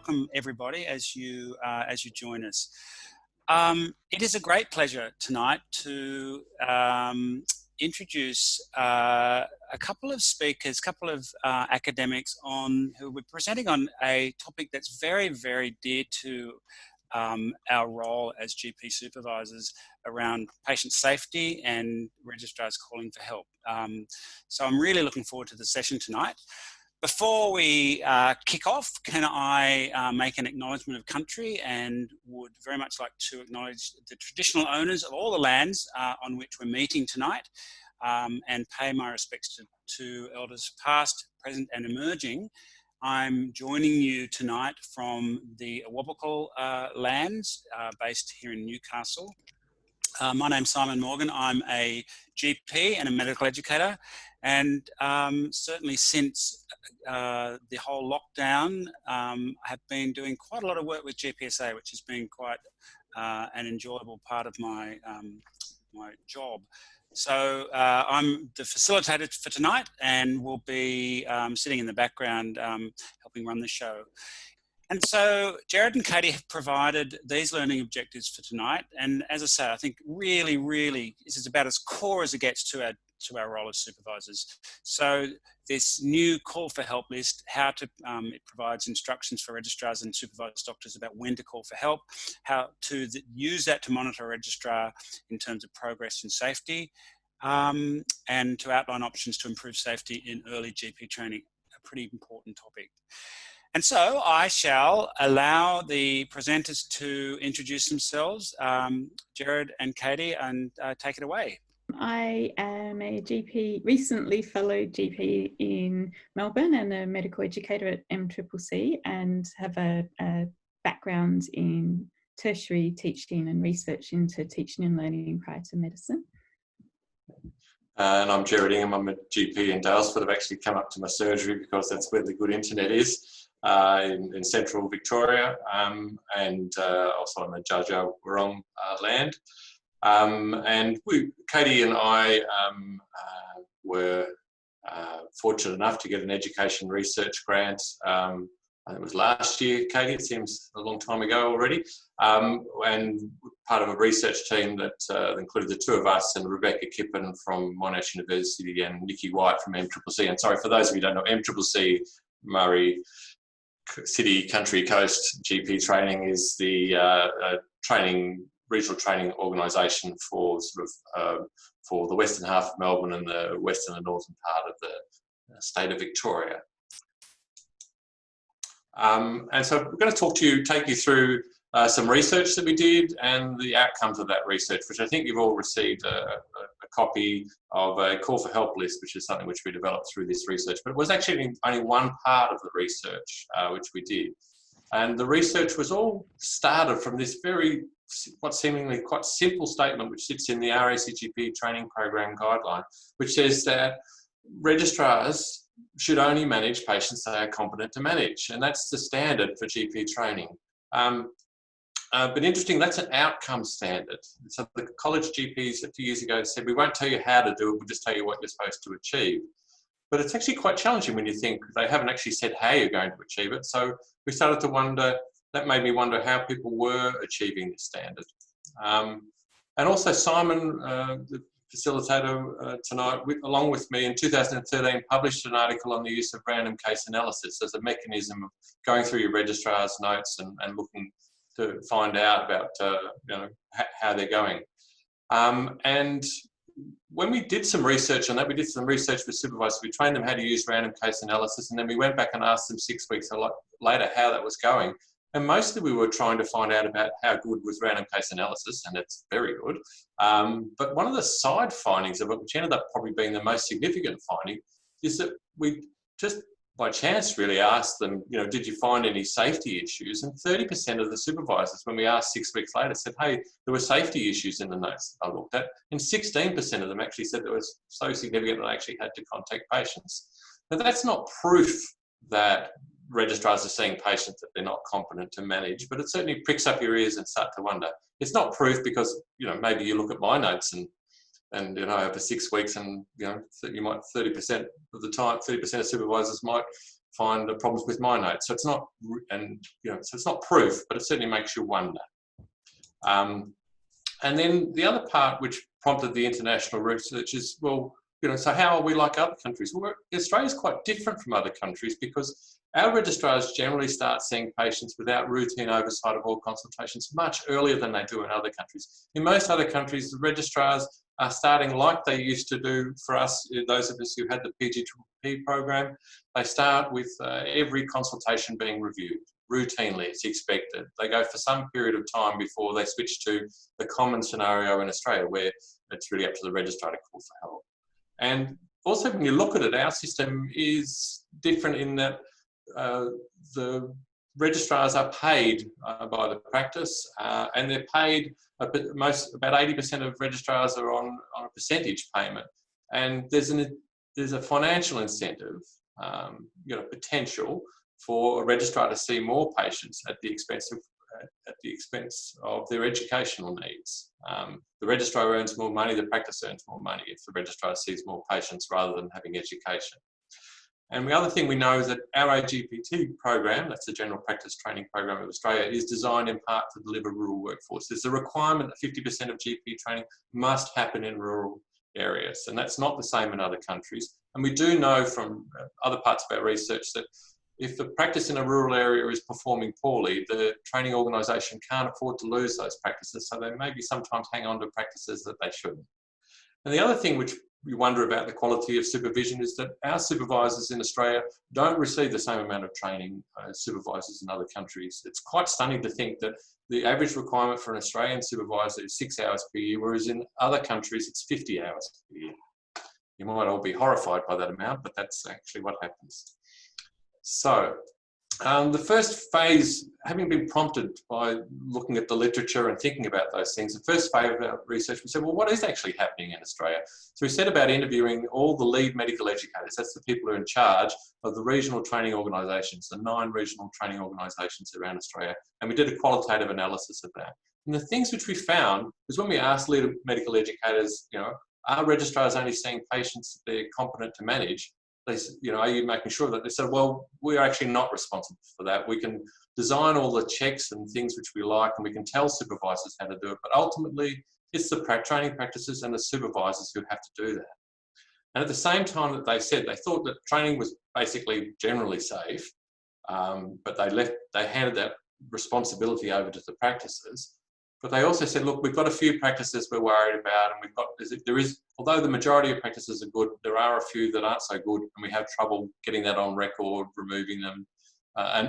welcome everybody as you join us. It is a great pleasure tonight to introduce a couple of speakers, academics who will be presenting on a topic that's very, very dear to our role as GP supervisors around patient safety and registrars calling for help. So I'm really looking forward to the session tonight. Before we kick off, can I make an acknowledgement of country, and would very much like to acknowledge the traditional owners of all the lands on which we're meeting tonight, and pay my respects to elders past, present and emerging. I'm joining you tonight from the Awabakal lands based here in Newcastle. My name's Simon Morgan. I'm a GP and a medical educator, and certainly since the whole lockdown, I have been doing quite a lot of work with GPSA, which has been quite an enjoyable part of my my job. So I'm the facilitator for tonight, and will be sitting in the background helping run the show. And so Jared and Katie have provided these learning objectives for tonight. And as I say, I think really, this is about as core as it gets to our role as supervisors. So this new call for help list, it provides instructions for registrars and supervised doctors about when to call for help, how to use that to monitor a registrar in terms of progress and safety, and to outline options to improve safety in early GP training, a pretty important topic. And so I shall allow the presenters to introduce themselves, Jared and Katie, and take it away. I am a GP, recently fellow GP in Melbourne, and a medical educator at MCCC, and have a background in tertiary teaching and research into teaching and learning prior to medicine. And I'm Jared Ingham. I'm a GP in Dalesford. I've actually come up to my surgery because that's where the good internet is. In central Victoria, and also on the Jaja Wurrung land. And Katie and I were fortunate enough to get an education research grant. I think it was last year, Katie, it seems a long time ago already, and part of a research team that included the two of us and Rebecca Kippen from Monash University and Nikki White from MCCC. And sorry, for those of you who don't know, MCCC, Murray City Country Coast GP Training is the regional training organisation for for the western half of Melbourne and the western and northern part of the state of Victoria. And so we're going to take you through some research that we did and the outcomes of that research, which I think you've all received a copy of a call for help list, which is something which we developed through this research. But it was actually only one part of the research which we did. And the research was all started from this what seemingly quite simple statement, which sits in the RACGP training program guideline, which says that registrars should only manage patients they are competent to manage. And that's the standard for GP training. But interesting, that's an outcome standard. So the college GPs a few years ago said, we won't tell you how to do it, we'll just tell you what you're supposed to achieve. But it's actually quite challenging when you think they haven't actually said how you're going to achieve it. So we started to wonder, that made me wonder how people were achieving this standard. And also Simon, the facilitator tonight, along with me in 2013, published an article on the use of random case analysis as a mechanism of going through your registrar's notes and looking to find out about how they're going. And when we did some research on that, we did some research with supervisors. We trained them how to use random case analysis, and then we went back and asked them 6 weeks later how that was going. And mostly we were trying to find out about how good was random case analysis, and it's very good. But one of the side findings of it, which ended up probably being the most significant finding, is that we just by chance really asked them, did you find any safety issues? And 30% of the supervisors, when we asked 6 weeks later, said, hey, there were safety issues in the notes I looked at. And 16% of them actually said it was so significant that they actually had to contact patients. Now that's not proof that registrars are seeing patients that they're not competent to manage, but it certainly pricks up your ears and start to wonder. It's not proof because, maybe you look at my notes and over 6 weeks, and you might 30% of the time, 30% of supervisors might find the problems with my notes. So it's not, so it's not proof, but it certainly makes you wonder. And then the other part which prompted the international research is, well, so how are we like other countries? Well, Australia's quite different from other countries because our registrars generally start seeing patients without routine oversight of all consultations much earlier than they do in other countries. In most other countries, the registrars are starting like they used to do for us, those of us who had the PGPP program. They start with every consultation being reviewed routinely, it's expected. They go for some period of time before they switch to the common scenario in Australia where it's really up to the registrar to call for help. And also when you look at it, our system is different in that the registrars are paid by the practice and they're paid, about 80% of registrars are on a percentage payment. And there's a financial incentive, potential for a registrar to see more patients at the expense of their educational needs. The registrar earns more money, the practice earns more money if the registrar sees more patients rather than having education. And the other thing we know is that our RACGP program, that's the General Practice Training Program of Australia, is designed in part to deliver rural workforce. There's a requirement that 50% of GP training must happen in rural areas, and that's not the same in other countries. And we do know from other parts of our research that if the practice in a rural area is performing poorly, the training organisation can't afford to lose those practices, so they maybe sometimes hang on to practices that they shouldn't. And the other thing which we wonder about the quality of supervision is that our supervisors in Australia don't receive the same amount of training as supervisors in other countries. It's quite stunning to think that the average requirement for an Australian supervisor is 6 hours per year, whereas in other countries it's 50 hours per year. You might all be horrified by that amount, but that's actually what happens. So the first phase, having been prompted by looking at the literature and thinking about those things, the first phase of our research, we said, well, what is actually happening in Australia? So we set about interviewing all the lead medical educators. That's the people who are in charge of the regional training organisations, the 9 regional training organisations around Australia. And we did a qualitative analysis of that. And the things which we found was when we asked lead medical educators, are registrars only seeing patients that they're competent to manage? They said, are you making sure that? They said, well, we're actually not responsible for that. We can design all the checks and things which we like, and we can tell supervisors how to do it. But ultimately, it's the training practices and the supervisors who have to do that. And at the same time that they said, they thought that training was basically generally safe, but they handed that responsibility over to the practices. But they also said, look, we've got a few practices we're worried about, and although the majority of practices are good, there are a few that aren't so good, and we have trouble getting that on record, removing them,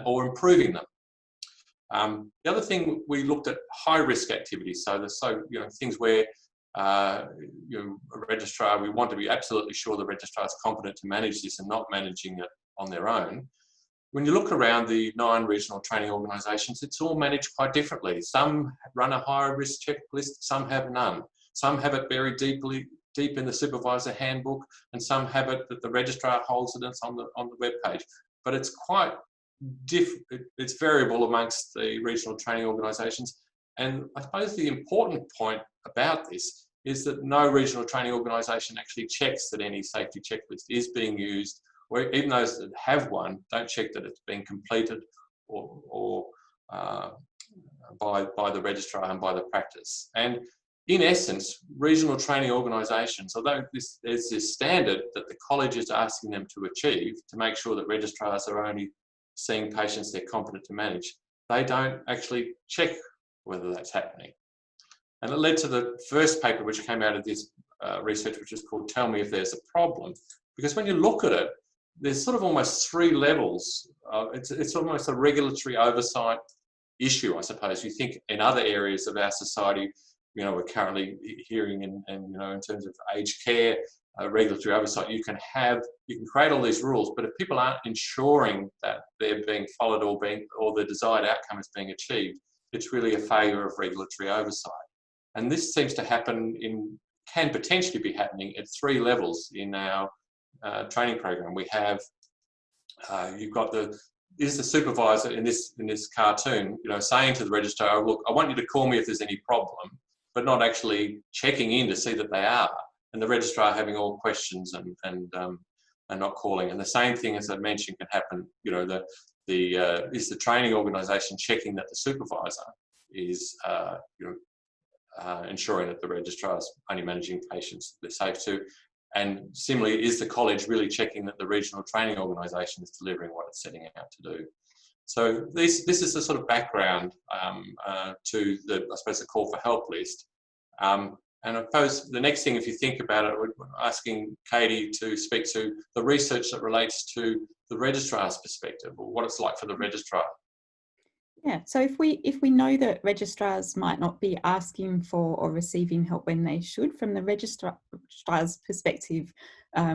or improving them. The other thing, we looked at high-risk activities, so things where a registrar, we want to be absolutely sure the registrar is competent to manage this and not managing it on their own. When you look around the 9 regional training organisations, it's all managed quite differently. Some run a higher risk checklist, some have none. Some have it buried deep in the supervisor handbook, and some have it that the registrar holds it and it's on the web page. But it's quite different. It's variable amongst the regional training organisations. And I suppose the important point about this is that no regional training organisation actually checks that any safety checklist is being used, or even those that have one don't check that it's been completed or by the registrar and by the practice. And in essence, regional training organisations, although there's this standard that the college is asking them to achieve to make sure that registrars are only seeing patients they're competent to manage, they don't actually check whether that's happening. And it led to the first paper which came out of this research, which is called Tell Me If There's a Problem. Because when you look at it, there's sort of almost 3 levels. It's almost a regulatory oversight issue, I suppose. You think in other areas of our society, we're currently hearing in terms of aged care, regulatory oversight, you can create all these rules, but if people aren't ensuring that they're being followed or the desired outcome is being achieved, it's really a failure of regulatory oversight. And this seems to can potentially be happening at 3 levels in our training program. We have, is the supervisor in this cartoon, saying to the registrar, look, I want you to call me if there's any problem, but not actually checking in to see that they are. And the registrar having all questions and and not calling. And the same thing, as I mentioned, can happen. You know, is the training organisation checking that the supervisor is ensuring that the registrar is only managing patients they're safe to. And similarly, is the college really checking that the regional training organisation is delivering what it's setting out to do? So this is the sort of background to the, I suppose, the call for help list. And I suppose the next thing, if you think about it, we're asking Katie to speak to the research that relates to the registrar's perspective, or what it's like for the registrar. Yeah, so if we know that registrars might not be asking for or receiving help when they should, from the registrar's perspective,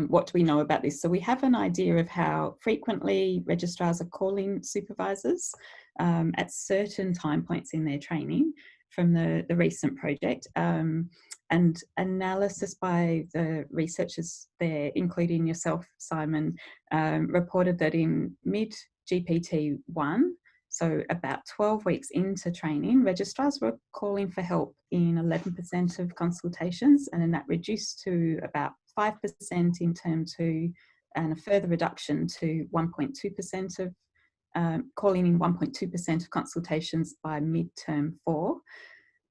what do we know about this? So we have an idea of how frequently registrars are calling supervisors at certain time points in their training from the recent project. And analysis by the researchers there, including yourself, Simon, reported that in mid-GPT-1, so about 12 weeks into training, registrars were calling for help in 11% of consultations, and then that reduced to about 5% in term 2, and a further reduction to 1.2% of calling in 1.2% of consultations by mid-term 4.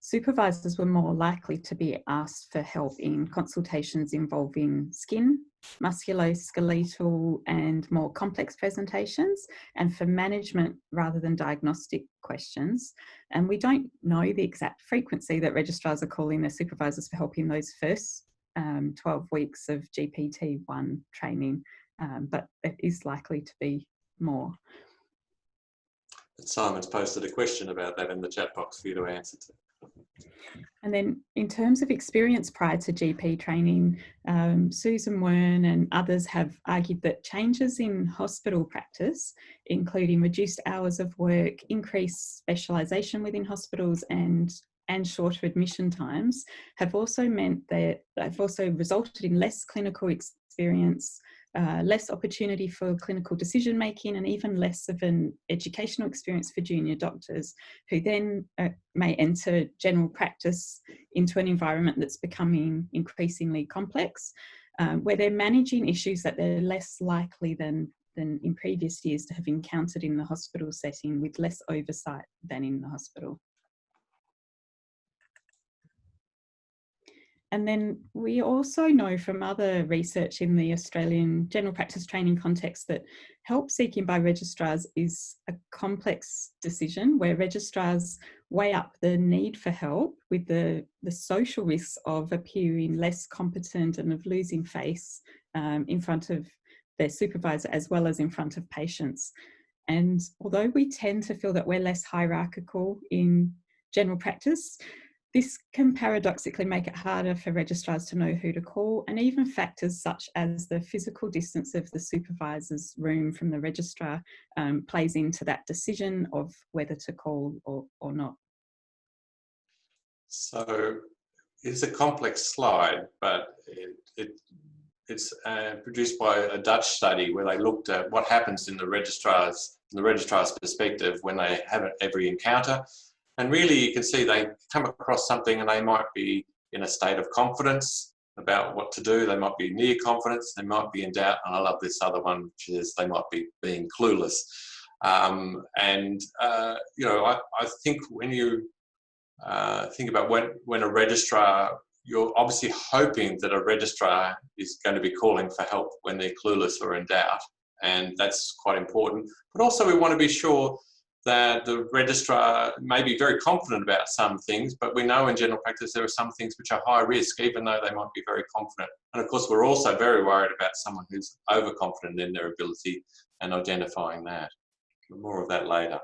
Supervisors were more likely to be asked for help in consultations involving skin, musculoskeletal and more complex presentations, and for management rather than diagnostic questions. And we don't know the exact frequency that registrars are calling their supervisors for help in those first 12 weeks of GPT-1 training, but it is likely to be more. Simon's posted a question about that in the chat box for you to answer to. And then in terms of experience prior to GP training, Susan Wern and others have argued that changes in hospital practice, including reduced hours of work, increased specialisation within hospitals and shorter admission times, have also meant that they've also resulted in less clinical experience, less opportunity for clinical decision making, and even less of an educational experience for junior doctors, who then may enter general practice into an environment that's becoming increasingly complex, where they're managing issues that they're less likely than in previous years to have encountered in the hospital setting, with less oversight than in the hospital. And then we also know from other research in the Australian general practice training context that help seeking by registrars is a complex decision, where registrars weigh up the need for help with the social risks of appearing less competent and of losing face in front of their supervisor as well as in front of patients. And although we tend to feel that we're less hierarchical in general practice, this can paradoxically make it harder for registrars to know who to call, and even factors such as the physical distance of the supervisor's room from the registrar plays into that decision of whether to call or not. So it's a complex slide, but it's produced by a Dutch study where they looked at what happens in the registrar's perspective when they have every encounter. And really, you can see they come across something and they might be in a state of confidence about what to do. They might be near confidence. They might be in doubt. And I love this other one, which is they might be being clueless. You know, I think when you think about when a registrar, you're obviously hoping that a registrar is going to be calling for help when they're clueless or in doubt. And that's quite important. But also we want to be sure that the registrar may be very confident about some things, but we know in general practice there are some things which are high risk, even though they might be very confident. And of course, we're also very worried about someone who's overconfident in their ability and identifying that. More of that later.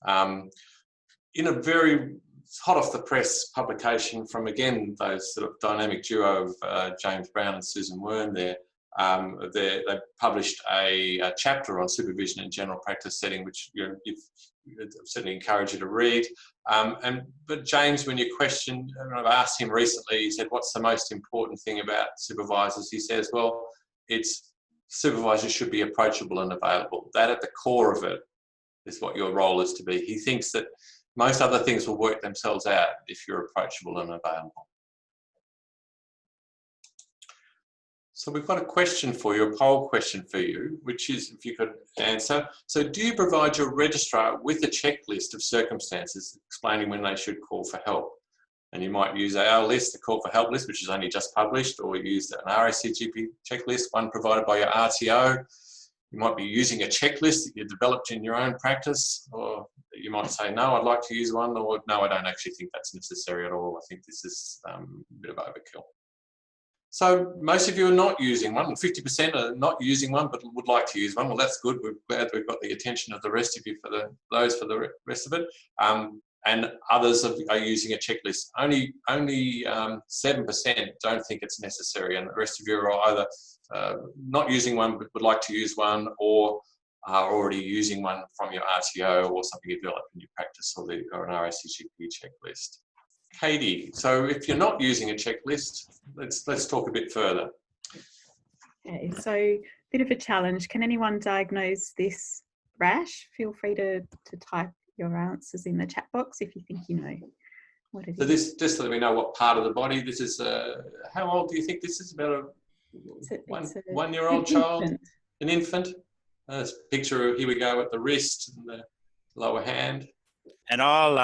In a very hot off the press publication from, again, those sort of dynamic duo of James Brown and Susan Wern there, they published a chapter on supervision in general practice setting, which I certainly encourage you to read. But James, when you questioned, and I've asked him recently, he said, what's the most important thing about supervisors? He says, well, it's supervisors should be approachable and available. That at the core of it is what your role is to be. He thinks that most other things will work themselves out if you're approachable and available. So we've got a question for you, a poll question for you, which is if you could answer. So do you provide your registrar with a checklist of circumstances explaining when they should call for help? And you might use our list, the call for help list, which is only just published, or you use an RACGP checklist, one provided by your RTO. You might be using a checklist that you developed in your own practice, or you might say, no, I'd like to use one, or no, I don't actually think that's necessary at all. I think this is a bit of overkill. So most of you are not using one, and 50% are not using one, but would like to use one. Well, that's good. We're glad we've got the attention of the rest of you for the rest of it. And others are using a checklist. Only 7% don't think it's necessary, and the rest of you are either not using one but would like to use one, or are already using one from your RTO or something you developed in your practice, or an RACGP checklist. Katie, so if you're not using a checklist, let's talk a bit further. Okay, so a bit of a challenge. Can anyone diagnose this rash? Feel free to type your answers in the chat box if you think you know what it is. So this, just so that we know what part of the body this is. How old do you think this is? About a one-year-old child? Infant. An infant? There's a picture, here we go, at the wrist and the lower hand. And I'll,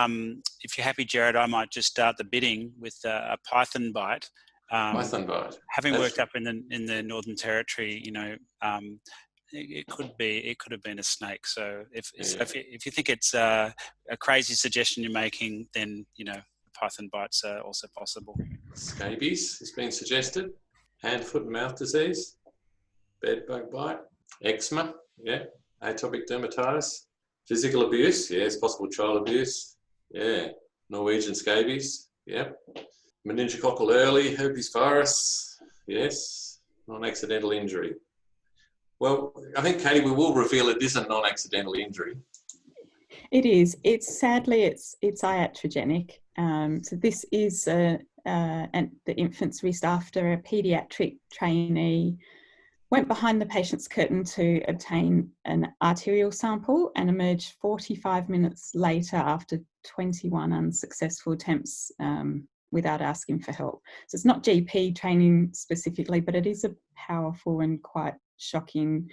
if you're happy, Jared, I might just start the bidding with a python bite. Python bite. Having worked up in the Northern Territory, you know, it could have been a snake. So if you think it's a crazy suggestion you're making, then you know python bites are also possible. Scabies has been suggested. Hand, foot, and mouth disease. Bedbug bite. Eczema. Yeah. Atopic dermatitis. Physical abuse. Yes. Possible child abuse. Yeah. Norwegian scabies. Yep. Meningococcal early herpes virus. Yes. Non-accidental injury. Well, I think, Katie, we will reveal it is a non-accidental injury. It is. Sadly, it's iatrogenic. So this is the infant's wrist after a paediatric trainee went behind the patient's curtain to obtain an arterial sample and emerged 45 minutes later after 21 unsuccessful attempts without asking for help. So it's not GP training specifically, but it is a powerful and quite shocking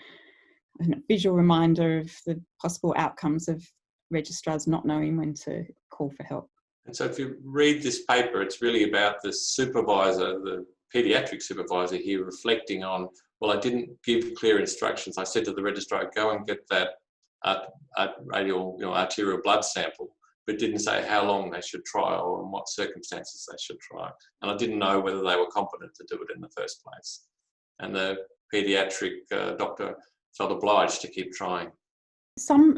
visual reminder of the possible outcomes of registrars not knowing when to call for help. And so if you read this paper, it's really about the supervisor, the paediatric supervisor here, reflecting on, well, I didn't give clear instructions. I said to the registrar, go and get that arterial blood sample, but didn't say how long they should try or in what circumstances they should try. And I didn't know whether they were competent to do it in the first place. And the paediatric doctor felt obliged to keep trying. Some,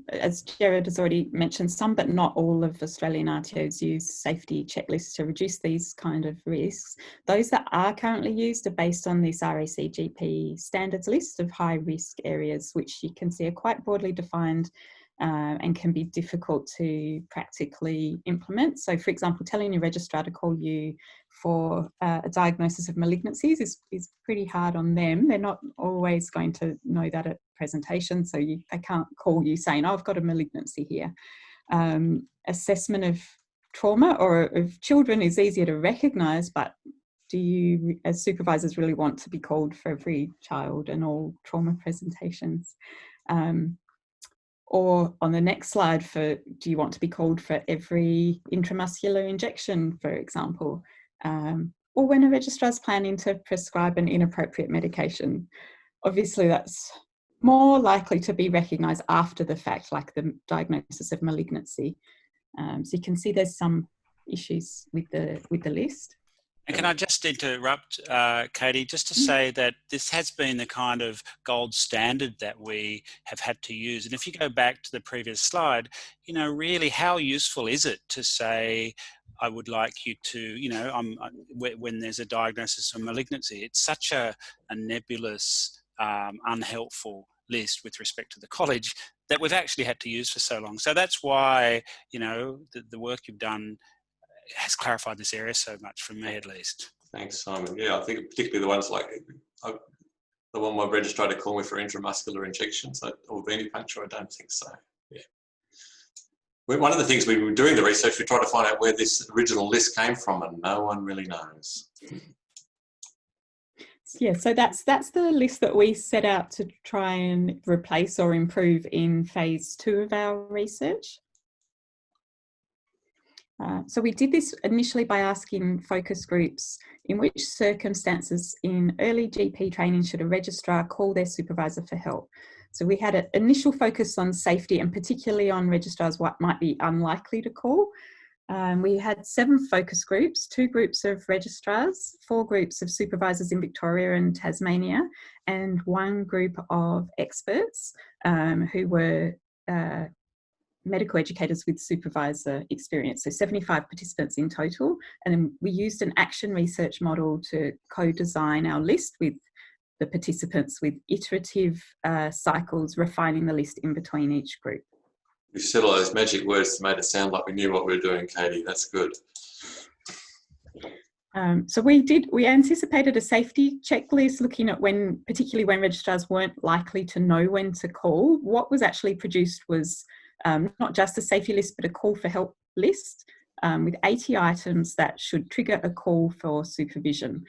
as Jared has already mentioned, some but not all of Australian RTOs use safety checklists to reduce these kind of risks. Those that are currently used are based on this RACGP standards list of high risk areas, which you can see are quite broadly defined and can be difficult to practically implement. So, for example, telling your registrar to call you for a diagnosis of malignancies is pretty hard on them. They're not always going to know that at presentation, so they can't call you saying, oh, I've got a malignancy here. Assessment of trauma or of children is easier to recognise, but do you, as supervisors, really want to be called for every child and all trauma presentations? Or on the next slide, do you want to be called for every intramuscular injection, for example? Or when a registrar is planning to prescribe an inappropriate medication. Obviously, that's more likely to be recognised after the fact, like the diagnosis of malignancy. So you can see there's some issues with the list. And can I just interrupt, Katie, just to say that this has been the kind of gold standard that we have had to use. And if you go back to the previous slide, you know, really how useful is it to say, I would like you to, you know, when there's a diagnosis of malignancy, it's such a nebulous, unhelpful list with respect to the college that we've actually had to use for so long. So that's why, you know, the work you've done has clarified this area so much for me, at least. Thanks, Simon. Yeah, I think particularly the ones like the one my registrar to call me for intramuscular injections or venipuncture, I don't think so. Yeah. One of the things we were doing the research, we tried to find out where this original list came from, and no one really knows. Yeah, so that's the list that we set out to try and replace or improve in phase 2 of our research. So we did this initially by asking focus groups in which circumstances in early GP training should a registrar call their supervisor for help. So we had an initial focus on safety and particularly on registrars what might be unlikely to call. We had 7 focus groups, 2 groups of registrars, 4 groups of supervisors in Victoria and Tasmania, and 1 group of experts who were medical educators with supervisor experience, so 75 participants in total. And then we used an action research model to co-design our list with the participants with iterative cycles, refining the list in between each group. You said all those magic words to make it sound like we knew what we were doing, Katie. That's good. So we anticipated a safety checklist looking at particularly when registrars weren't likely to know when to call. What was actually produced was not just a safety list, but a call for help list with 80 items that should trigger a call for supervision.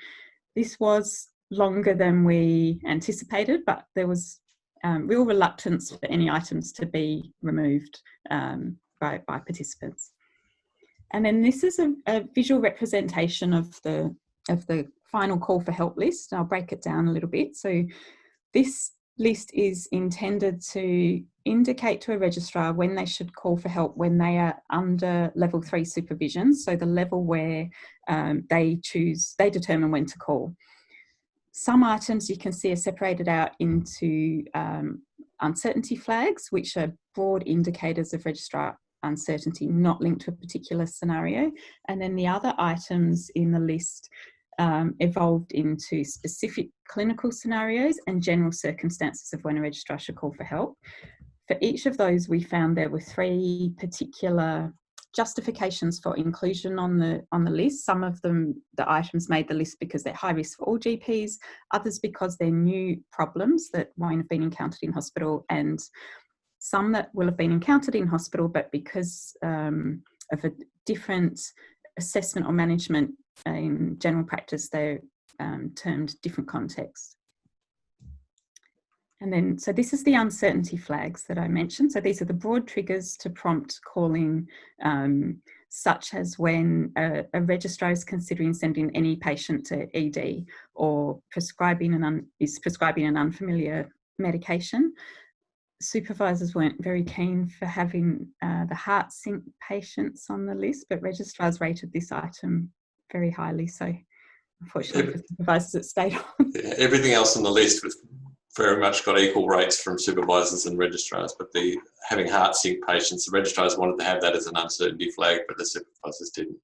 This was longer than we anticipated, but there was real reluctance for any items to be removed by participants. And then this is a visual representation of the final call for help list. I'll break it down a little bit. So this list is intended to indicate to a registrar when they should call for help when they are under level 3 supervision, so the level where they determine when to call. Some items you can see are separated out into uncertainty flags, which are broad indicators of registrar uncertainty, not linked to a particular scenario. And then the other items in the list evolved into specific clinical scenarios and general circumstances of when a registrar should call for help. For each of those, we found there were 3 particular justifications for inclusion on the list. Some of them, the items made the list because they're high risk for all GPs, others because they're new problems that won't have been encountered in hospital, and some that will have been encountered in hospital, but because of a different assessment or management in general practice, they're termed different context. And then, so this is the uncertainty flags that I mentioned. So these are the broad triggers to prompt calling, such as when a registrar is considering sending any patient to ED or prescribing an unfamiliar medication. Supervisors weren't very keen for having the heart sync patients on the list, but registrars rated this item very highly. So unfortunately for supervisors, it stayed on. Yeah, everything else on the list was very much got equal rates from supervisors and registrars, but having heart sync patients, the registrars wanted to have that as an uncertainty flag, but the supervisors didn't.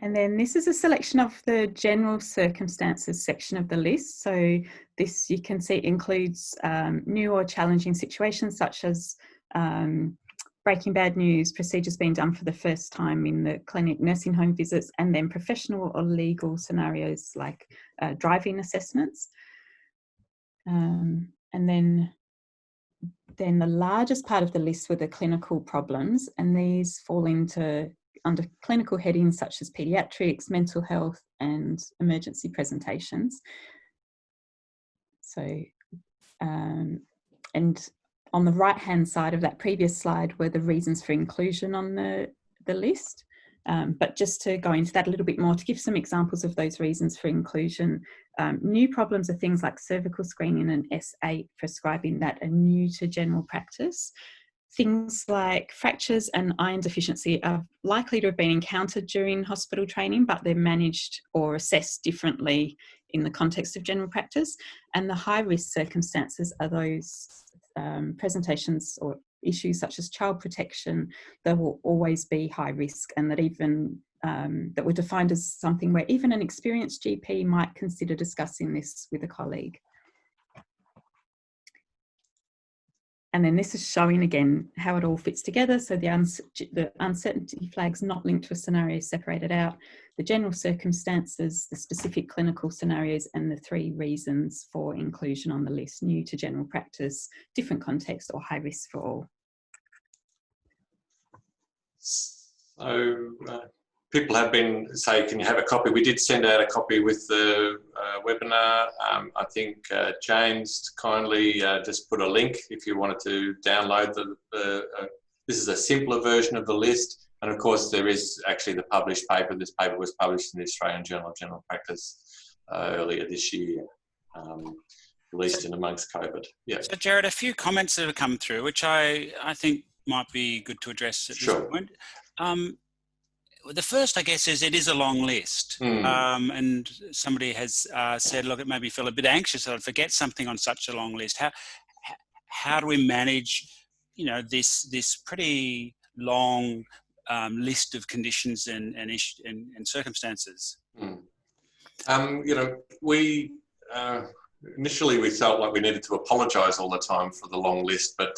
And then this is a selection of the general circumstances section of the list. So this, you can see, includes new or challenging situations such as breaking bad news, procedures being done for the first time in the clinic, nursing home visits, and then professional or legal scenarios like driving assessments. And then the largest part of the list were the clinical problems, and these fall under clinical headings such as paediatrics, mental health, and emergency presentations. So, and on the right-hand side of that previous slide were the reasons for inclusion on the list. But just to go into that a little bit more, to give some examples of those reasons for inclusion, new problems are things like cervical screening and S8 prescribing that are new to general practice. Things like fractures and iron deficiency are likely to have been encountered during hospital training, but they're managed or assessed differently in the context of general practice. And the high-risk circumstances are those presentations or issues such as child protection that will always be high risk, and that even that were defined as something where even an experienced GP might consider discussing this with a colleague. And then this is showing again how it all fits together. So the uncertainty flags not linked to a scenario separated out, the general circumstances, the specific clinical scenarios, and the 3 reasons for inclusion on the list: new to general practice, different context, or high risk for all. So people have been say, can you have a copy? We did send out a copy with the webinar. I think James kindly just put a link if you wanted to download this is a simpler version of the list. And of course, there is actually the published paper. This paper was published in the Australian Journal of General Practice earlier this year, released in amongst COVID. Yeah. So Jared, a few comments that have come through, which I think might be good to address at this point. The first, I guess, is it is a long list. And somebody has said, look, it made me feel a bit anxious that I'd forget something on such a long list. How do we manage, you know, this pretty long list of conditions and circumstances? You know, we initially we felt like we needed to apologise all the time for the long list, but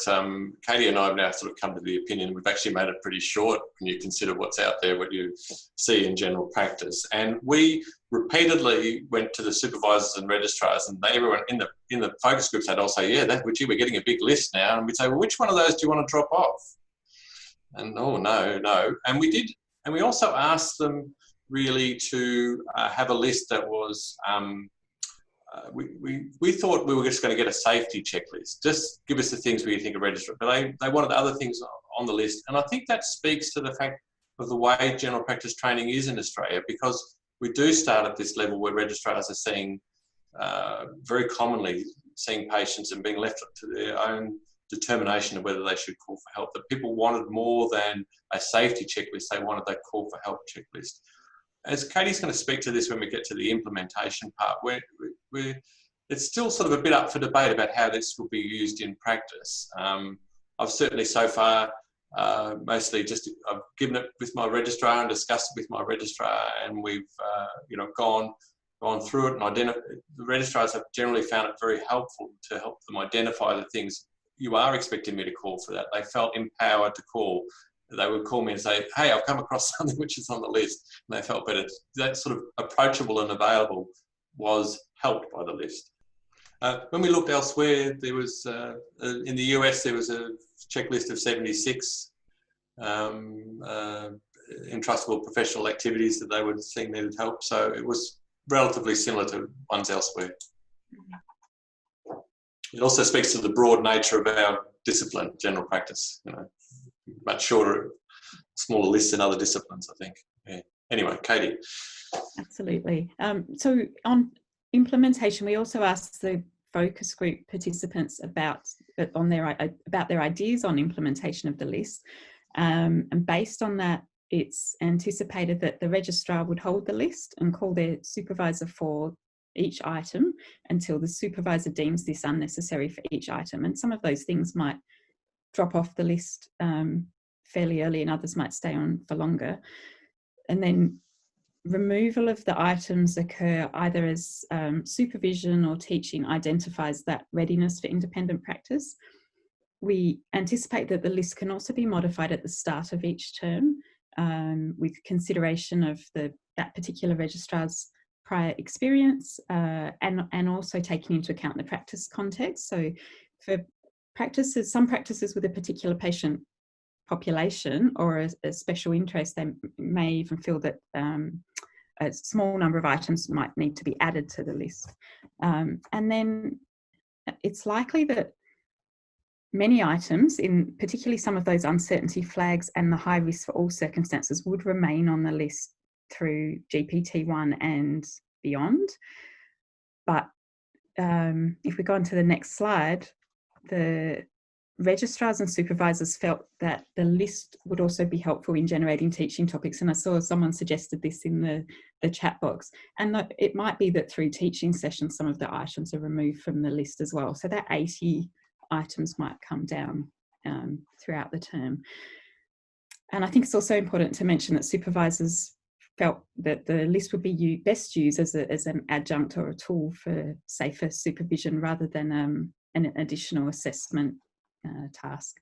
Katie and I have now sort of come to the opinion we've actually made it pretty short when you consider what's out there, what you see in general practice. And we repeatedly went to the supervisors and registrars, and everyone in the focus groups had all say, yeah, we're getting a big list now. And we'd say, well, which one of those do you want to drop off? And oh, no. And we did. And we also asked them really to have a list that was, we thought we were just going to get a safety checklist. Just give us the things we think are registered. But they wanted other things on the list. And I think that speaks to the fact of the way general practice training is in Australia, because we do start at this level where registrars are seeing, very commonly seeing patients and being left to their own determination of whether they should call for help. That people wanted more than a safety checklist, they wanted that call for help checklist. As Katie's going to speak to this when we get to the implementation part, it's still sort of a bit up for debate about how this will be used in practice. I've certainly so far mostly just I've given it with my registrar and discussed it with my registrar, and we've you know, gone through it, and the registrars have generally found it very helpful to help them identify the things you are expecting me to call for that. They felt empowered to call. They would call me and say, hey, I've come across something which is on the list, and they felt better. That sort of approachable and available was helped by the list. When we looked elsewhere, there was, in the US, there was a checklist of 76 entrustable professional activities that they would think needed help. So it was relatively similar to ones elsewhere. It also speaks to the broad nature of our discipline, general practice, you know, much shorter, smaller lists than other disciplines, I think. Yeah. Anyway, Katie. Absolutely. So on implementation, we also asked the focus group participants about their ideas on implementation of the list. And based on that, it's anticipated that the registrar would hold the list and call their supervisor for each item until the supervisor deems this unnecessary for each item. And some of those things might drop off the list fairly early, and others might stay on for longer. And then removal of the items occur either as supervision or teaching identifies that readiness for independent practice. We anticipate that the list can also be modified at the start of each term with consideration of that particular registrar's prior experience and also taking into account the practice context. So for practices, some practices with a particular patient population or a special interest, they may even feel that a small number of items might need to be added to the list. And then it's likely that many items, in particularly some of those uncertainty flags and the high risk for all circumstances, would remain on the list through GPT-1 and beyond. But if we go on to the next slide, the registrars and supervisors felt that the list would also be helpful in generating teaching topics. And I saw someone suggested this in the chat box. And it might be that through teaching sessions, some of the items are removed from the list as well. So that 80 items might come down throughout the term. And I think it's also important to mention that supervisors felt that the list would be best used as an adjunct or a tool for safer supervision rather than an additional assessment task.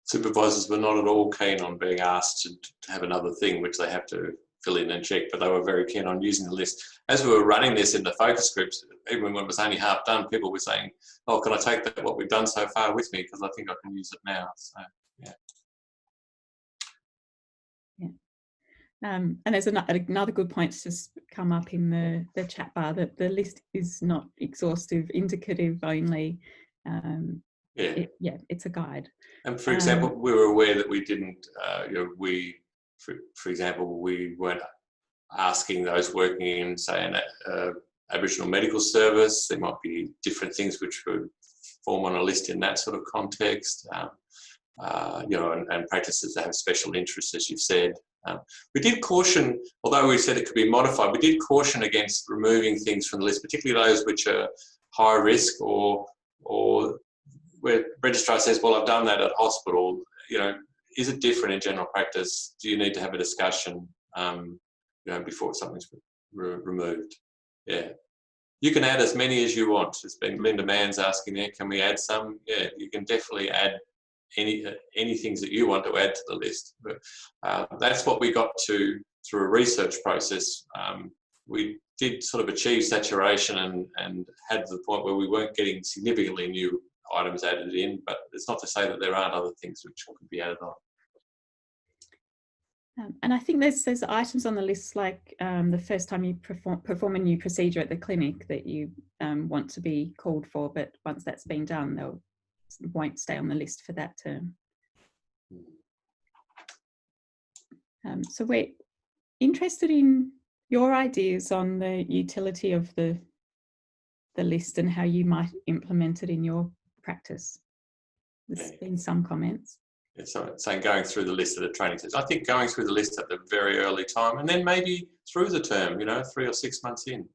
Supervisors were not at all keen on being asked to have another thing which they have to fill in and check, but they were very keen on using the list. As we were running this in the focus groups, even when it was only half done, people were saying, oh, can I take what we've done so far with me, because I think I can use it now. So, yeah. And there's another good point to just come up in the chat bar, that the list is not exhaustive, indicative only. It's a guide. And for example, we were aware that we didn't, for example, we weren't asking those working in, say, an Aboriginal medical service. There might be different things which would form on a list in that sort of context. And practices that have special interests, as you've said. We did caution, although we said it could be modified, we did caution against removing things from the list, particularly those which are high risk or where registrar says, well, I've done that at hospital. Is it different in general practice? Do you need to have a discussion, before something's removed? Yeah. You can add as many as you want. It's been Linda Mann's asking there, can we add some? Yeah, you can definitely add any things that you want to add to the list. But that's what we got to through a research process. We did sort of achieve saturation and had to the point where we weren't getting significantly new items added in, but it's not to say that there aren't other things which could be added on. And I think there's items on the list, like the first time you perform a new procedure at the clinic that you want to be called for, but once that's been done, they'll won't stay on the list for that term. So we're interested in your ideas on the utility of the list and how you might implement it in your practice. There's been some comments. Yeah, so saying going through the list at a training session. I think going through the list at the very early time, and then maybe through the term, 3 or 6 months in.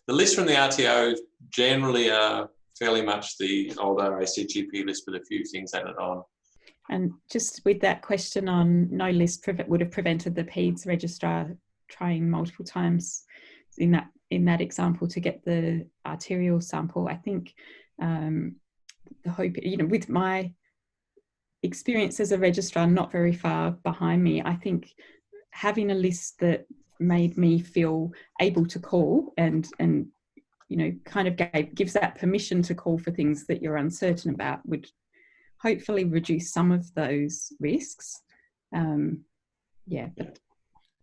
The list from the RTO generally are fairly much the old RACGP list with a few things added on. And just with that question on no list would have prevented the PEDS registrar trying multiple times in that example to get the arterial sample. I think the hope, with my experience as a registrar not very far behind me, I think having a list that made me feel able to call and kind of gives that permission to call for things that you're uncertain about would hopefully reduce some of those risks. But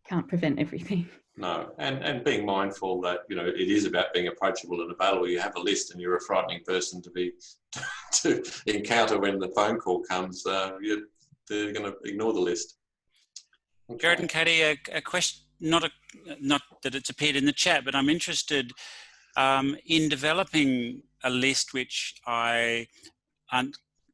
can't prevent everything. No, and being mindful that, it is about being approachable and available. You have a list and you're a frightening person to encounter when the phone call comes. They're going to ignore the list. Okay. Jared and Katie, a question, not that it's appeared in the chat, but I'm interested in developing a list which I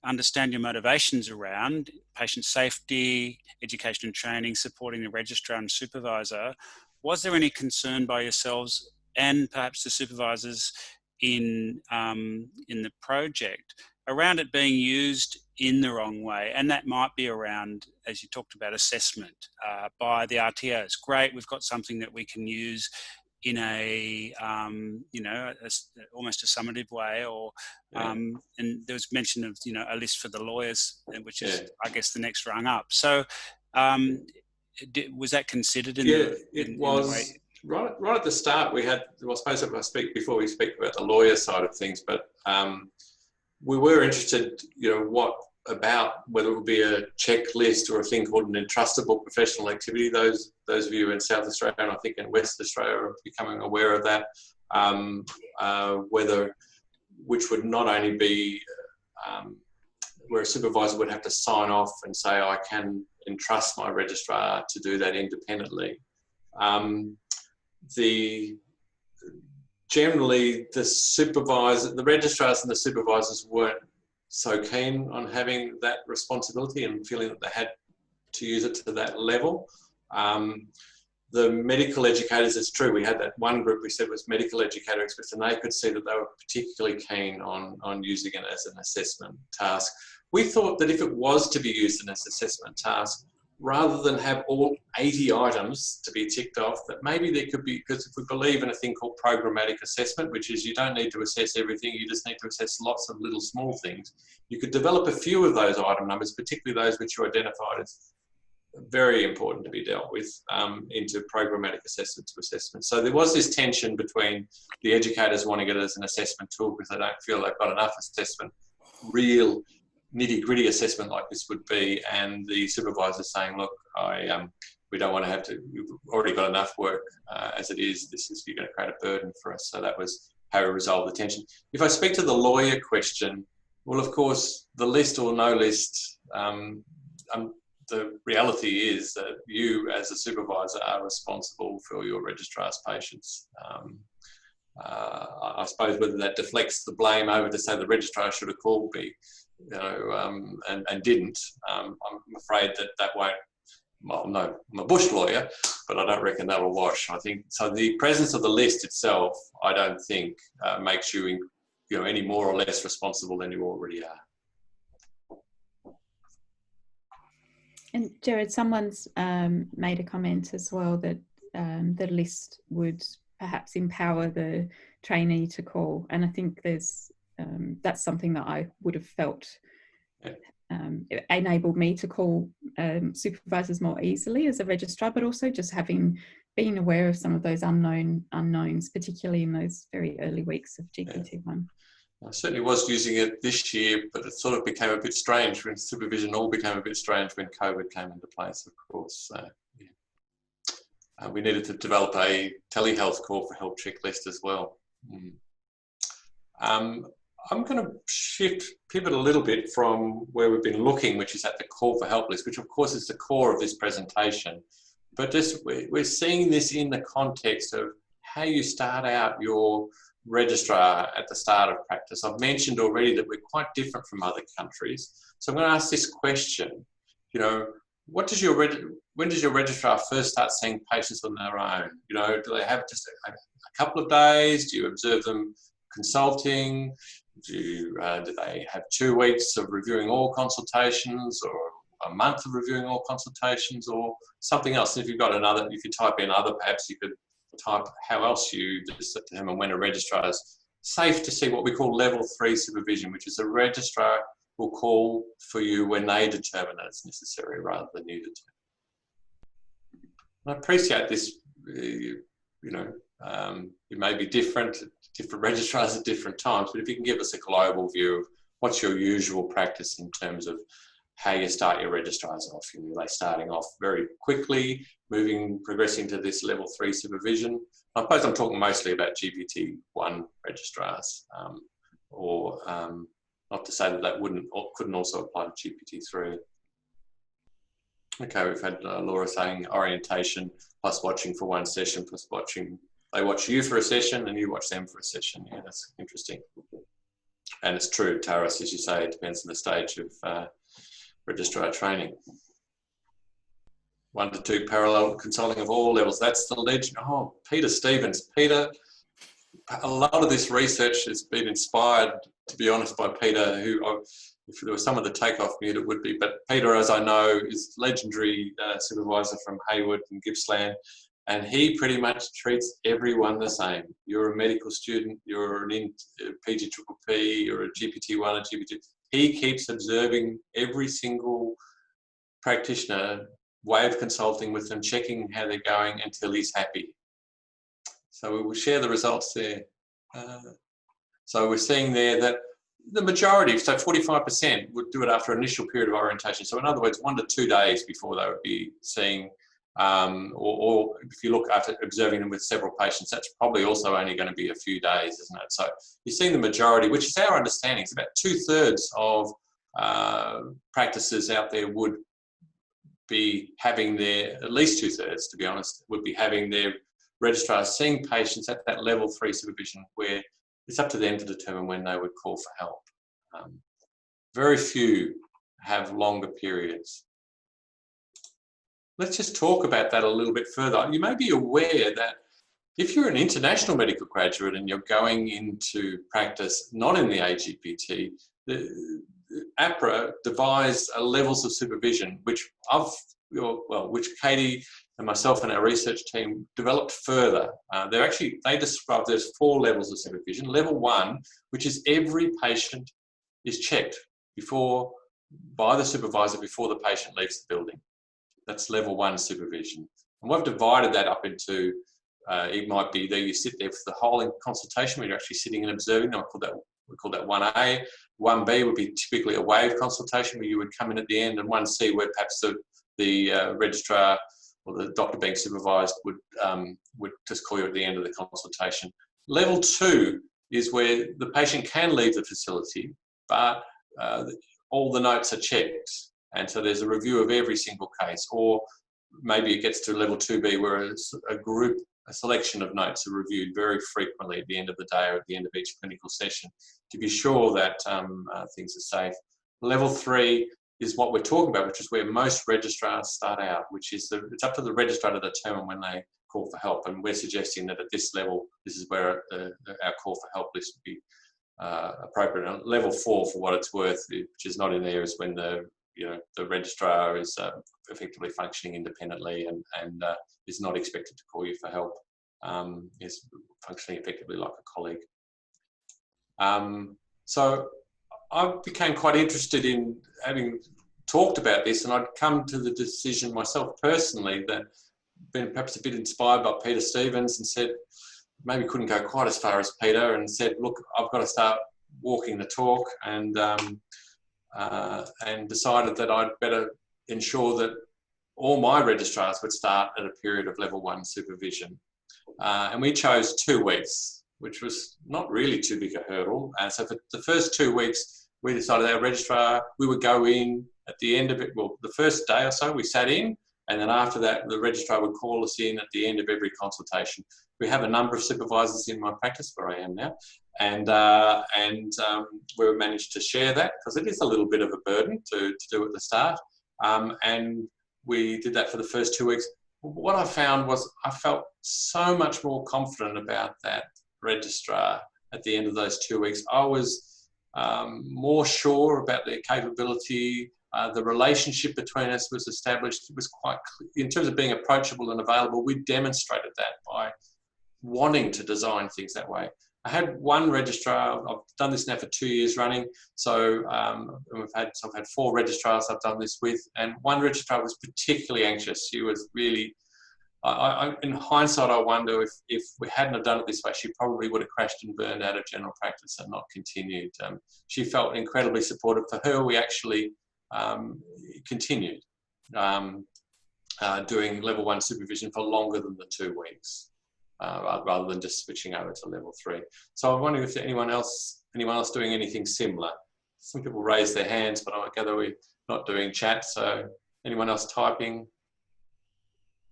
understand your motivations around: patient safety, education and training, supporting the registrar and supervisor. Was there any concern by yourselves and perhaps the supervisors in the project around it being used in the wrong way? And that might be around, as you talked about, assessment by the RTOs. Great, we've got something that we can use in a almost a summative way, or and there was mention of a list for the lawyers, which is I guess the next rung up. So was that considered in it was right at the start. We had, I suppose if I speak before we speak about the lawyer side of things, but we were interested, what about whether it would be a checklist or a thing called an entrustable professional activity. Those of you in South Australia and I think in West Australia are becoming aware of that. Which would not only be where a supervisor would have to sign off and say, I can entrust my registrar to do that independently. Generally, the registrars and the supervisors weren't so keen on having that responsibility and feeling that they had to use it to that level. The medical educators, it's true, we had that one group we said was medical educator experts, and they could see that they were particularly keen on using it as an assessment task. We thought that if it was to be used as an assessment task, rather than have all 80 items to be ticked off, that maybe there could be, because if we believe in a thing called programmatic assessment, which is you don't need to assess everything, you just need to assess lots of little small things, you could develop a few of those item numbers, particularly those which you identified as very important to be dealt with, into programmatic assessment to assessment. So there was this tension between the educators wanting it as an assessment tool because they don't feel they've got enough assessment, real nitty-gritty assessment like this would be, and the supervisor saying, look, we don't want to have to, we've already got enough work as it is. You're going to create a burden for us. So that was how we resolved the tension. If I speak to the lawyer question, well, of course, the list or no list, the reality is that you as a supervisor are responsible for your registrar's patients. I suppose whether that deflects the blame over to say the registrar should have called me, and didn't, I'm afraid that won't. Well, no, I'm a bush lawyer, but I don't reckon that'll wash. I think so. The presence of the list itself, I don't think, makes you, any more or less responsible than you already are. And Jared, someone's made a comment as well that the list would perhaps empower the trainee to call, and I think there's that's something that I would have felt it enabled me to call supervisors more easily as a registrar, but also just being aware of some of those unknowns, particularly in those very early weeks of GPT-1. I certainly was using it this year, but it sort of became a bit strange when supervision all became a bit strange when COVID came into place, of course. We needed to develop a telehealth call for help checklist as well. I'm going to pivot a little bit from where we've been looking, which is at the call for help list, which of course is the core of this presentation. But we're seeing this in the context of how you start out your registrar at the start of practice. I've mentioned already that we're quite different from other countries. So I'm going to ask this question, when does your registrar first start seeing patients on their own? Do they have just a couple of days? Do you observe them consulting? Do they have 2 weeks of reviewing all consultations, or a month of reviewing all consultations, or something else? If you've got if you type in other, perhaps you could type how else you determine when a registrar is safe to see what we call level 3 supervision, which is a registrar will call for you when they determine that it's necessary rather than you determine. I appreciate this, it may be different registrars at different times, but if you can give us a global view of what's your usual practice in terms of how you start your registrars off. Are they starting off very quickly, progressing to this level 3 supervision? I suppose I'm talking mostly about GPT-1 registrars, or not to say that couldn't also apply to GPT-3. Okay, we've had Laura saying orientation plus watching for 1 session plus watching. They watch you for a session and you watch them for a session. Yeah, that's interesting. And it's true, Taras, as you say, it depends on the stage of registrar training. 1 to 2 parallel consulting of all levels. That's the legend. Oh, Peter Stevens. Peter, a lot of this research has been inspired, to be honest, by Peter, who, if there was some of the takeoff mute, it would be. But Peter, as I know, is legendary supervisor from Hayward and Gippsland. And he pretty much treats everyone the same. You're a medical student, you're an PGPPP, you're a GPT-1, a GPT. He keeps observing every single practitioner, way of consulting with them, checking how they're going until he's happy. So we will share the results there. So we're seeing there that the majority, so 45%, would do it after an initial period of orientation. So in other words, 1 to 2 days before they would be seeing, or if you look after observing them with several patients, that's probably also only going to be a few days, isn't it? So you're seeing the majority, which is our understanding, it's about 2/3 of practices out there would be having at least 2/3, to be honest, would be having their registrars seeing patients at that level 3 supervision where it's up to them to determine when they would call for help. Very few have longer periods. Let's just talk about that a little bit further. You may be aware that if you're an international medical graduate and you're going into practice not in the AGPT, the APRA devised levels of supervision, which Katie and myself and our research team developed further. They describe there's 4 levels of supervision. Level 1, which is every patient is checked by the supervisor before the patient leaves the building. That's level 1 supervision. And we've divided that up into, it might be that you sit there for the whole consultation where you're actually sitting and observing them. We call that 1A. 1B would be typically a wave consultation where you would come in at the end, and 1C where perhaps the registrar or the doctor being supervised would just call you at the end of the consultation. Level 2 is where the patient can leave the facility, but all the notes are checked. And so there's a review of every single case, or maybe it gets to level 2B where it's a selection of notes are reviewed very frequently at the end of the day or at the end of each clinical session to be sure that things are safe. Level 3 is what we're talking about, which is where most registrars start out, which is it's up to the registrar to determine when they call for help. And we're suggesting that at this level, this is where our call for help list would be appropriate. And level 4, for what it's worth, which is not in there, is when the registrar is effectively functioning independently and is not expected to call you for help, is functioning effectively like a colleague. So I became quite interested in having talked about this, and I'd come to the decision myself personally that been perhaps a bit inspired by Peter Stevens and said, maybe couldn't go quite as far as Peter, and said, look, I've got to start walking the talk, and decided that I'd better ensure that all my registrars would start at a period of level 1 supervision. And we chose 2 weeks, which was not really too big a hurdle. So for the first 2 weeks, we decided our registrar, we would go in at the end of it, well, the first day or so we sat in, and then after that, the registrar would call us in at the end of every consultation. We have a number of supervisors in my practice where I am now, and we managed to share that because it is a little bit of a burden to do at the start. And we did that for the first 2 weeks. What I found was I felt so much more confident about that registrar at the end of those 2 weeks. I was more sure about their capability. The relationship between us was established. It was quite clear. In terms of being approachable and available, we demonstrated that by wanting to design things that way. I had one registrar, I've done this now for 2 years running, so I've had 4 registrars I've done this with, and one registrar was particularly anxious. She was really, in hindsight, I wonder if we hadn't have done it this way, she probably would have crashed and burned out of general practice and not continued. She felt incredibly supportive. For her, we actually continued doing level 1 supervision for longer than the 2 weeks. Rather than just switching over to level 3. So I'm wondering if anyone else doing anything similar. Some people raise their hands, but I gather we're not doing chat. So anyone else typing?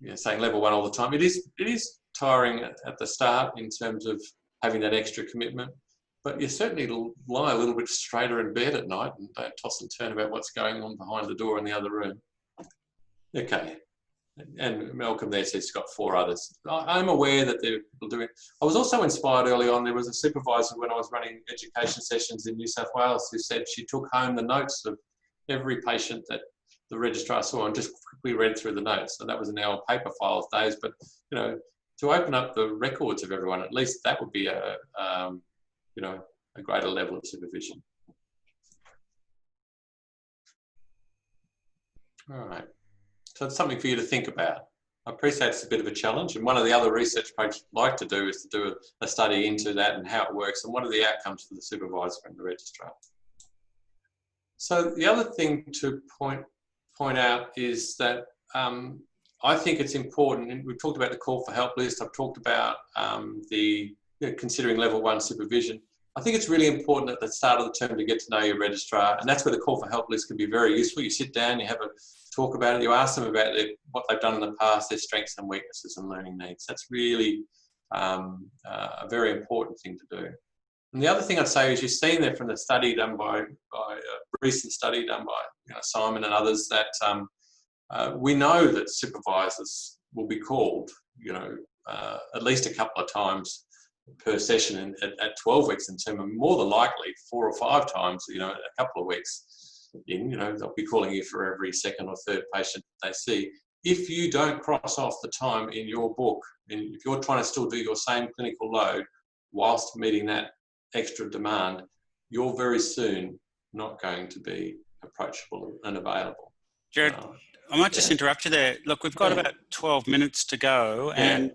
Yeah, saying level 1 all the time. It is tiring at the start in terms of having that extra commitment, but you certainly lie a little bit straighter in bed at night and don't toss and turn about what's going on behind the door in the other room. Okay. And Malcolm there says he's got 4 others. I'm aware that there are people doing. I was also inspired early on. There was a supervisor when I was running education sessions in New South Wales who said she took home the notes of every patient that the registrar saw and just quickly read through the notes. So that was in our paper files days. But to open up the records of everyone, at least that would be a greater level of supervision. All right. So it's something for you to think about. I appreciate it's a bit of a challenge, and one of the other research projects I'd like to do is to do a study into that and how it works and what are the outcomes for the supervisor and the registrar. So the other thing to point out is that I think it's important, and we've talked about the call for help list, I've talked about considering level 1 supervision. I think it's really important at the start of the term to get to know your registrar, and that's where the call for help list can be very useful. You sit down, you have a talk about it, you ask them about what they've done in the past, their strengths and weaknesses and learning needs. That's really a very important thing to do. And the other thing I'd say is you've seen there from the study done by a recent study done by Simon and others that we know that supervisors will be called at least a couple of times per session at 12 weeks in term, and more than likely 4 or 5 times a couple of weeks in, they'll be calling you for every 2nd or 3rd patient they see. If you don't cross off the time in your book, and if you're trying to still do your same clinical load whilst meeting that extra demand, you're very soon not going to be approachable and available. Jared, I might just interrupt you there. Look, we've got about 12 minutes to go, and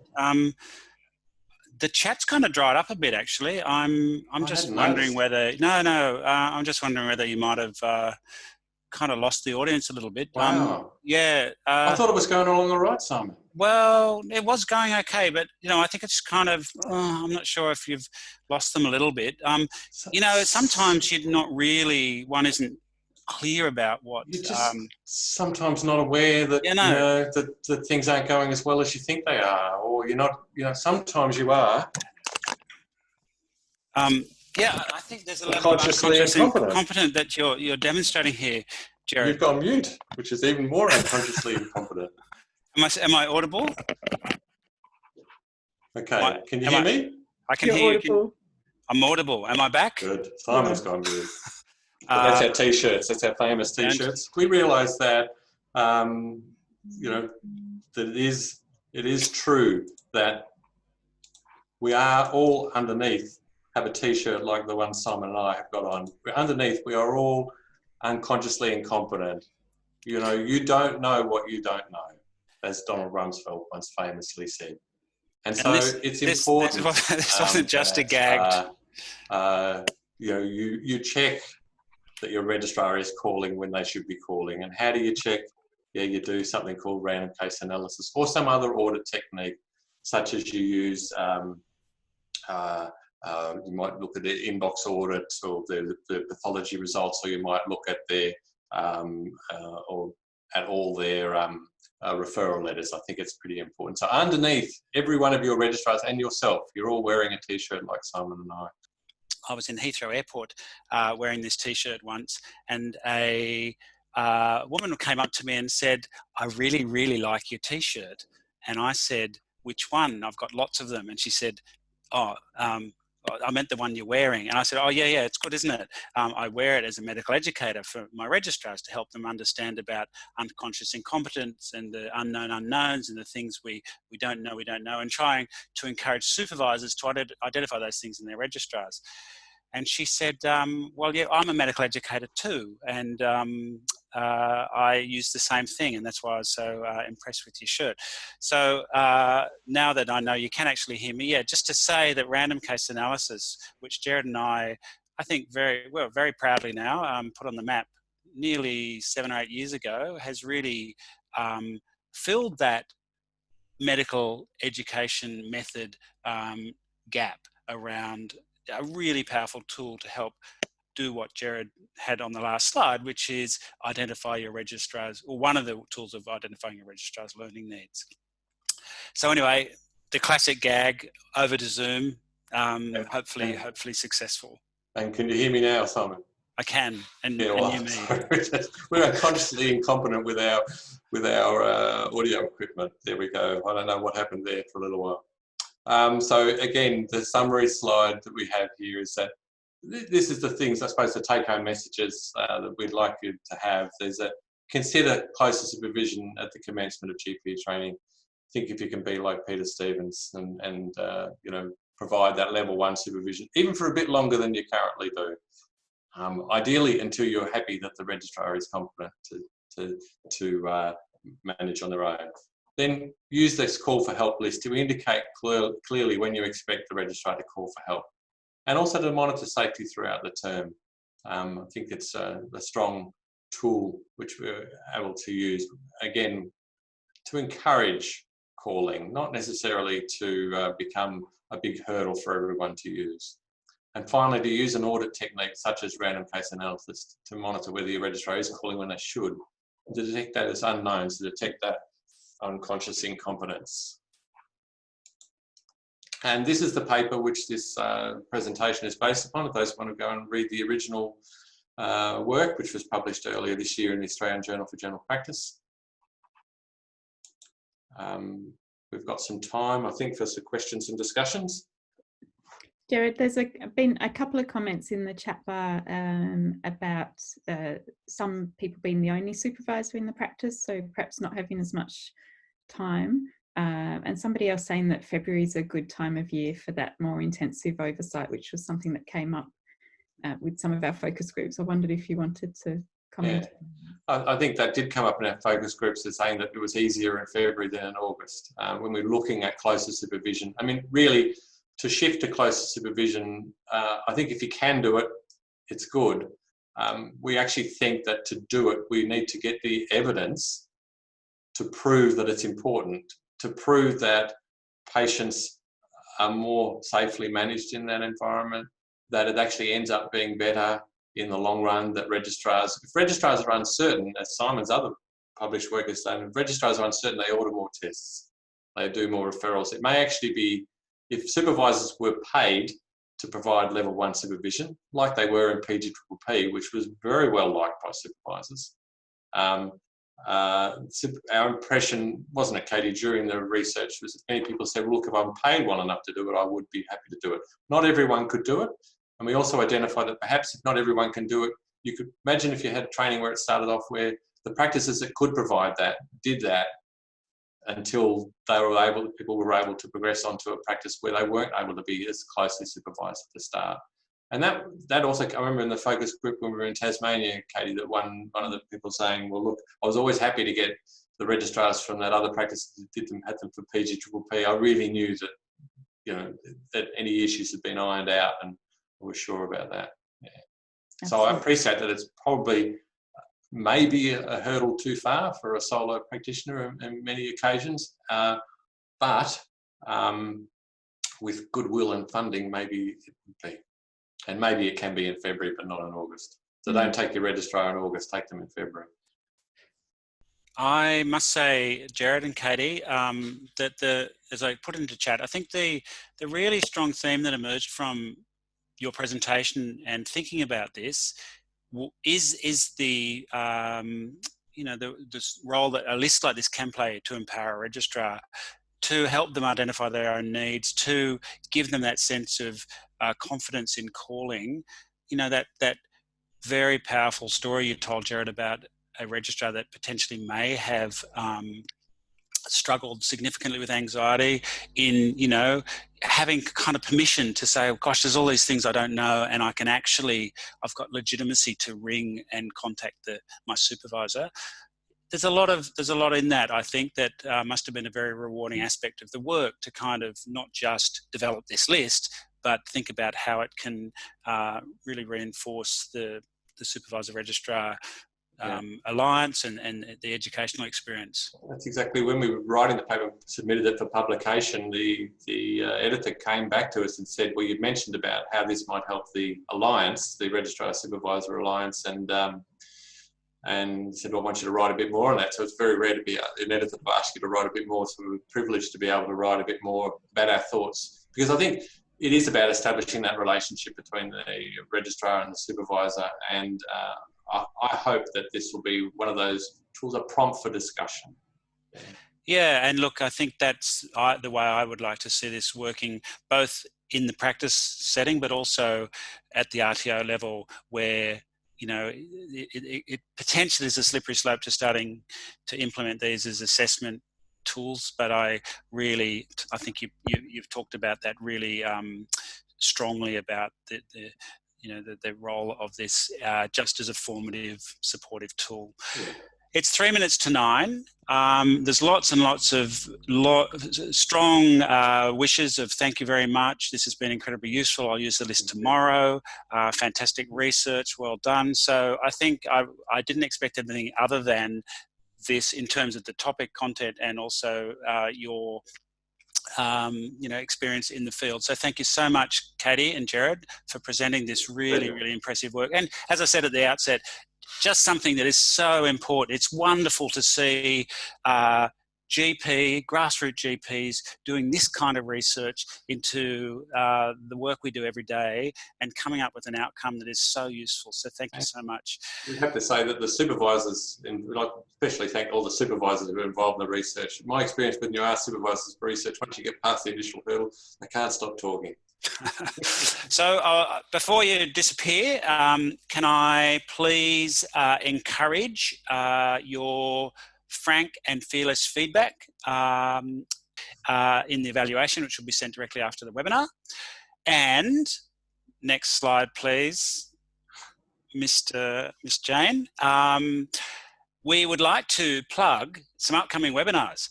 the chat's kind of dried up a bit, actually. I'm just wondering whether I'm just wondering whether you might have kind of lost the audience a little bit. Wow. Yeah. I thought it was going along all right, Simon. Well, it was going okay, but I think it's kind of. I'm not sure if you've lost them a little bit. Sometimes you're not really. One isn't clear about what. You're just sometimes not aware that that things aren't going as well as you think they are, or you're not. Sometimes you are. Yeah, I think there's a level of Consciously incompetent that you're demonstrating here, Jared. You've got mute, which is even more unconsciously incompetent. Am I audible? Okay, can you hear me? I can hear you. I'm audible. Am I back? Good. Simon's gone good. That's our T-shirts. That's our famous T-shirts. We realise that that it is true that we are all underneath have a T-shirt like the one Simon and I have got on. Underneath, we are all unconsciously incompetent. You don't know what you don't know, as Donald Rumsfeld once famously said. And so it's important. This wasn't just a gag. You check that your registrar is calling when they should be calling. And how do you check? Yeah, you do something called random case analysis or some other audit technique, such as you use. You might look at the inbox audits or the pathology results, or you might look at their or at all their referral letters. I think it's pretty important. So underneath every one of your registrars and yourself, you're all wearing a T-shirt like Simon and I. I was in Heathrow Airport wearing this T-shirt once, and a woman came up to me and said, "I really, really like your T-shirt." And I said, "Which one? I've got lots of them." And she said, "Oh, I meant the one you're wearing." And I said, "Oh, yeah, it's good, isn't it? I wear it as a medical educator for my registrars to help them understand about unconscious incompetence and the unknown unknowns and the things we don't know, and trying to encourage supervisors to identify those things in their registrars." And she said, "Well, yeah, I'm a medical educator too, and I use the same thing, and that's why I was so impressed with your shirt." So now that I know you can actually hear me, just to say that random case analysis, which Jared and I think very proudly now put on the map nearly 7 or 8 years ago, has really filled that medical education method gap around a really powerful tool to help do what Jared had on the last slide, which is identify your registrars, or one of the tools of identifying your registrars' learning needs. So anyway, the classic gag over to Zoom, hopefully successful. And can you hear me now, Simon? I can, and you me. We're unconsciously incompetent with our audio equipment. There we go. I don't know what happened there for a little while. So again, the summary slide that we have here is that this is the things, I suppose, the take-home messages that we'd like you to have. There's that consider closer supervision at the commencement of GP training. Think if you can be like Peter Stevens and provide that level 1 supervision, even for a bit longer than you currently do. Ideally, until you're happy that the registrar is competent to manage on their own. Then use this call for help list to indicate clearly when you expect the registrar to call for help, and also to monitor safety throughout the term. I think it's a strong tool which we're able to use, again, to encourage calling, not necessarily to become a big hurdle for everyone to use. And finally, to use an audit technique such as random case analysis to monitor whether your registrar is calling when they should, to detect that as unknowns, to detect that unconscious incompetence. And this is the paper which this presentation is based upon. If those want to go and read the original work, which was published earlier this year in the Australian Journal for General Practice. We've got some time, I think, for some questions and discussions. Jared, there's been a couple of comments in the chat bar about some people being the only supervisor in the practice, so perhaps not having as much time, and somebody else saying that February is a good time of year for that more intensive oversight, which was something that came up with some of our focus groups. I wondered if you wanted to comment. Yeah. I think that did come up in our focus groups, as saying that it was easier in February than in August. When we're looking at closer supervision, I mean, really, to shift to closer supervision, I think if you can do it, it's good. we actually think that to do it, we need to get the evidence to prove that it's important, to prove that patients are more safely managed in that environment, that it actually ends up being better in the long run, that registrars, if registrars are uncertain, as Simon's other published work has done, if registrars are uncertain, they order more tests, they do more referrals. It may actually be, if supervisors were paid to provide level 1 supervision, like they were in PGPP, which was very well liked by supervisors. Our impression, wasn't it, Katie, during the research, was that many people said, well, look, if I'm paid well enough to do it, I would be happy to do it. Not everyone could do it. And we also identified that perhaps if not everyone can do it, you could imagine if you had training where it started off where the practices that could provide that did that until they were able, people were able to progress onto a practice where they weren't able to be as closely supervised at the start. And that also, I remember in the focus group when we were in Tasmania, Katie, that one of the people saying, well, look, I was always happy to get the registrars from that other practice that had them for PGPP. I really knew that, you know, that any issues had been ironed out, and I was sure about that. Yeah. So I appreciate that it's probably maybe a hurdle too far for a solo practitioner in many occasions, but with goodwill and funding, maybe it would be. And maybe it can be in February, but not in August. So don't take your registrar in August, take them in February. I must say, Jared and Katie, that as I put into chat, I think the really strong theme that emerged from your presentation and thinking about this is the you know, this role that a list like this can play to empower a registrar, to help them identify their own needs, to give them that sense of confidence in calling. You know, that very powerful story you told, Jared, about a registrar that potentially may have struggled significantly with anxiety, in, you know, having kind of permission to say, oh, gosh, there's all these things I don't know, and I can actually, I've got legitimacy to ring and contact my supervisor. There's a lot in that. I think that must have been a very rewarding aspect of the work, to kind of not just develop this list, but think about how it can really reinforce the supervisor registrar alliance and the educational experience. That's exactly, when we were writing the paper, submitted it for publication, the editor came back to us and said, well, you mentioned about how this might help the alliance, the registrar supervisor alliance, and said, well, I want you to write a bit more on that. So it's very rare to be an editor to ask you to write a bit more. So we're privileged to be able to write a bit more about our thoughts, because I think it is about establishing that relationship between the registrar and the supervisor. And I hope that this will be one of those tools, a prompt for discussion. Yeah, and look, I think that's the way I would like to see this working, both in the practice setting, but also at the RTO level, where, you know, it potentially is a slippery slope to starting to implement these as assessment tools. But I think you've talked about that really strongly, about the role of this just as a formative, supportive tool. Yeah. It's 3 minutes to 9. There's lots and lots of strong wishes of thank you very much. This has been incredibly useful. I'll use the list tomorrow. Fantastic research, well done. So I think I didn't expect anything other than this in terms of the topic, content, and also your experience in the field. So thank you so much, Katie and Jared, for presenting this really, really impressive work. And as I said at the outset, just something that is so important. It's wonderful to see grassroots GPs doing this kind of research into the work we do every day and coming up with an outcome that is so useful. So thank you so much. We have to say that the supervisors, and we'd like to especially thank all the supervisors who are involved in the research. My experience when you ask supervisors for research, once you get past the initial hurdle, they can't stop talking. So before you disappear, can I please encourage your frank and fearless feedback in the evaluation, which will be sent directly after the webinar. And next slide, please, Miss Jane. We would like to plug some upcoming webinars.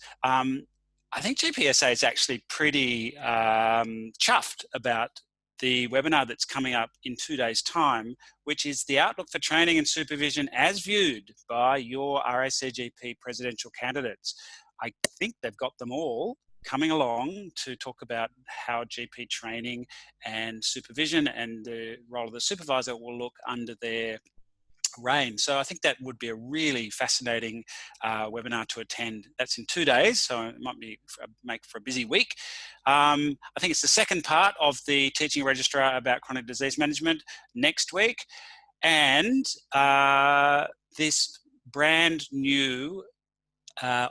I think GPSA is actually pretty chuffed about the webinar that's coming up in 2 days' time, which is the outlook for training and supervision as viewed by your RACGP presidential candidates. I think they've got them all coming along to talk about how GP training and supervision and the role of the supervisor will look under their reign. So I think that would be a really fascinating webinar to attend. That's in 2 days, so it might make for a busy week. I think it's the second part of the Teaching Registrar about chronic disease management next week. And this brand new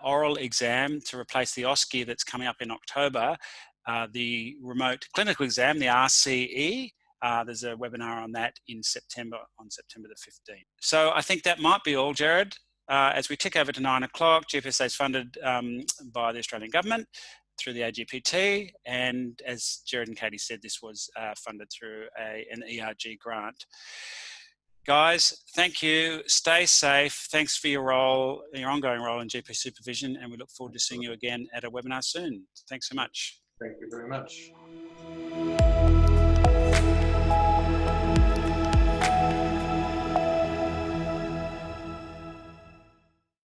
oral exam to replace the OSCE that's coming up in October, the remote clinical exam, the RCE. There's a webinar on that in September, on September the 15th. So I think that might be all, Jared. As we tick over to 9 o'clock, GPSA is funded by the Australian government through the AGPT. And as Jared and Katie said, this was funded through an ERG grant. Guys, thank you. Stay safe. Thanks for your role, your ongoing role in GP supervision, and we look forward to seeing you again at a webinar soon. Thanks so much. Thank you very much.